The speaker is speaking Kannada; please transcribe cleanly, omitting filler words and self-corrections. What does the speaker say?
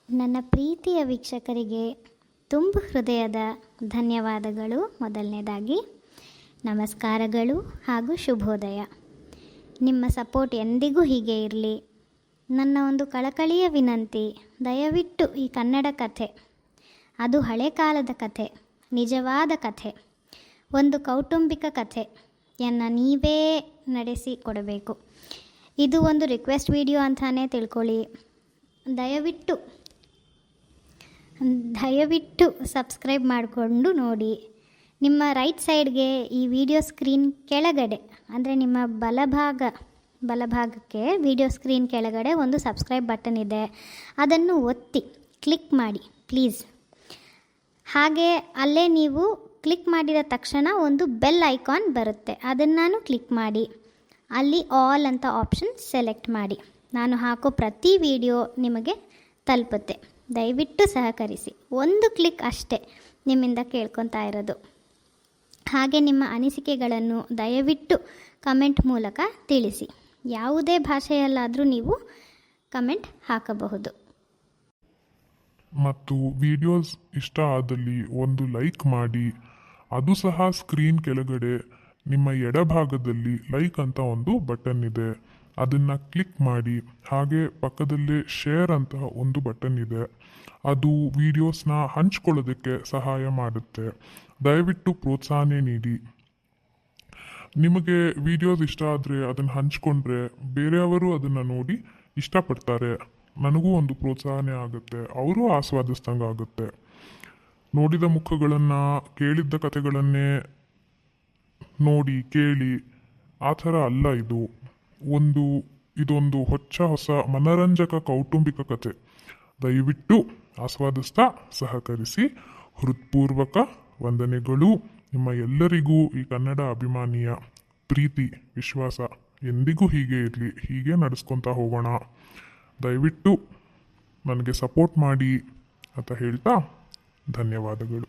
ನನ್ನ ಪ್ರೀತಿಯ ವೀಕ್ಷಕರಿಗೆ ತುಂಬು ಹೃದಯದ ಧನ್ಯವಾದಗಳು. ಮೊದಲನೇದಾಗಿ ನಮಸ್ಕಾರಗಳು ಹಾಗೂ ಶುಭೋದಯ. ನಿಮ್ಮ ಸಪೋರ್ಟ್ ಎಂದಿಗೂ ಹೀಗೆ ಇರಲಿ. ನನ್ನ ಒಂದು ಕಳಕಳಿಯ ವಿನಂತಿ, ದಯವಿಟ್ಟು ಈ ಕನ್ನಡ ಕಥೆ, ಅದು ಹಳೆ ಕಾಲದ ಕಥೆ, ನಿಜವಾದ ಕಥೆ, ಒಂದು ಕೌಟುಂಬಿಕ ಕಥೆಯನ್ನು ನೀವೇ ನಡೆಸಿ ಕೊಡಬೇಕು. ಇದು ಒಂದು ರಿಕ್ವೆಸ್ಟ್ ವಿಡಿಯೋ ಅಂತಾನೆ ತಿಳ್ಕೊಳ್ಳಿ. ದಯವಿಟ್ಟು ಸಬ್ಸ್ಕ್ರೈಬ್ ಮಾಡಿಕೊಂಡು ನೋಡಿ. ನಿಮ್ಮ ರೈಟ್ ಸೈಡ್ಗೆ ಈ ವಿಡಿಯೋ ಸ್ಕ್ರೀನ್ ಕೆಳಗಡೆ, ಅಂದರೆ ನಿಮ್ಮ ಬಲಭಾಗಕ್ಕೆ ವಿಡಿಯೋ ಸ್ಕ್ರೀನ್ ಕೆಳಗಡೆ ಒಂದು ಸಬ್ಸ್ಕ್ರೈಬ್ ಬಟನ್ ಇದೆ. ಅದನ್ನು ಒತ್ತಿ ಕ್ಲಿಕ್ ಮಾಡಿ ಪ್ಲೀಸ್. ಹಾಗೆ ಅಲ್ಲೇ ನೀವು ಕ್ಲಿಕ್ ಮಾಡಿದ ತಕ್ಷಣ ಒಂದು ಬೆಲ್ ಐಕಾನ್ ಬರುತ್ತೆ, ಅದನ್ನು ಕ್ಲಿಕ್ ಮಾಡಿ. ಅಲ್ಲಿ ಆಲ್ ಅಂತ ಆಪ್ಷನ್ ಸೆಲೆಕ್ಟ್ ಮಾಡಿ. ನಾನು ಹಾಕೋ ಪ್ರತಿ ವಿಡಿಯೋ ನಿಮಗೆ ತಲುಪುತ್ತೆ. ದಯವಿಟ್ಟು ಸಹಕರಿಸಿ. ಒಂದು ಕ್ಲಿಕ್ ಅಷ್ಟೇ ನಿಮ್ಮಿಂದ ಕೇಳ್ಕೊತಾ ಇರೋದು. ಹಾಗೆ ನಿಮ್ಮ ಅನಿಸಿಕೆಗಳನ್ನು ದಯವಿಟ್ಟು ಕಮೆಂಟ್ ಮೂಲಕ ತಿಳಿಸಿ. ಯಾವುದೇ ಭಾಷೆಯಲ್ಲಾದರೂ ನೀವು ಕಮೆಂಟ್ ಹಾಕಬಹುದು. ಮತ್ತು ವಿಡಿಯೋಸ್ ಇಷ್ಟ ಆದಲ್ಲಿ ಒಂದು ಲೈಕ್ ಮಾಡಿ. ಅದು ಸಹ ಸ್ಕ್ರೀನ್ ಕೆಳಗಡೆ ನಿಮ್ಮ ಎಡಭಾಗದಲ್ಲಿ ಲೈಕ್ ಅಂತ ಒಂದು ಬಟನ್ ಇದೆ, ಅದನ್ನು ಕ್ಲಿಕ್ ಮಾಡಿ. ಹಾಗೆ ಪಕ್ಕದಲ್ಲೇ ಶೇರ್ ಅಂತ ಒಂದು ಬಟನ್ ಇದೆ, ಅದು ವಿಡಿಯೋಸ್ನ ಹಂಚ್ಕೊಳ್ಳೋದಕ್ಕೆ ಸಹಾಯ ಮಾಡುತ್ತೆ. ದಯವಿಟ್ಟು ಪ್ರೋತ್ಸಾಹನೆ ನೀಡಿ. ನಿಮಗೆ ವಿಡಿಯೋಸ್ ಇಷ್ಟ ಆದರೆ ಅದನ್ನು ಹಂಚ್ಕೊಂಡ್ರೆ ಬೇರೆಯವರು ಅದನ್ನು ನೋಡಿ ಇಷ್ಟಪಡ್ತಾರೆ. ನನಗೂ ಒಂದು ಪ್ರೋತ್ಸಾಹನೆ ಆಗುತ್ತೆ, ಅವರು ಆಸ್ವಾದಿಸ್ದಂಗೆ ಆಗುತ್ತೆ. ನೋಡಿದ ಮುಖಗಳನ್ನು, ಕೇಳಿದ್ದ ಕಥೆಗಳನ್ನೇ ನೋಡಿ ಕೇಳಿ ಆ ಥರ ಅಲ್ಲ ಇದು. ಇದೊಂದು ಹೊಸ ಮನರಂಜಕ ಕೌಟುಂಬಿಕ ಕಥೆ. ದಯವಿಟ್ಟು ಆಸ್ವಾದಿಸ್ತಾ ಸಹಕರಿಸಿ. ಹೃತ್ಪೂರ್ವಕ ವಂದನೆಗಳು. ನಿಮ್ಮ ಎಲ್ಲರಿಗೂ ಈ ಕನ್ನಡ ಅಭಿಮಾನಿಯ ಪ್ರೀತಿ ವಿಶ್ವಾಸ ಎಂದಿಗೂ ಹೀಗೆ ಇರಲಿ. ಹೀಗೆ ನಡೆಸ್ಕೊತಾ ಹೋಗೋಣ. ದಯವಿಟ್ಟು ನನಗೆ ಸಪೋರ್ಟ್ ಮಾಡಿ ಅಂತ ಹೇಳ್ತಾ ಧನ್ಯವಾದಗಳು.